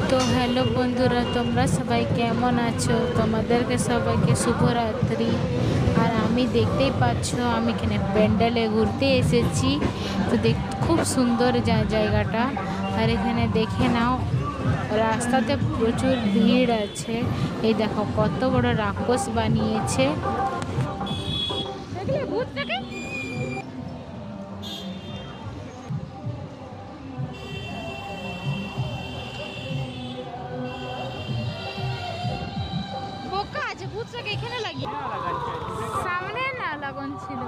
তো হ্যালো বন্ধুরা, তোমরা সবাই কেমন আছো? তোমাদেরকে সবাইকে শুভরাত্রি। আর আমি দেখতেই পাচ্ছ আমি এখানে প্যান্ডেলে ঘুরতে এসেছি। তো খুব সুন্দর জায়গাটা। আর এখানে দেখে নাও, রাস্তাতে প্রচুর ভিড় আছে। এই দেখো কত বড় রাক্ষস বানিয়েছে। দেখলে ভূতটাকে? বোকা আছে, ভূতটাকে এখানে লাগিয়ে সামনে না লাগান ছিল।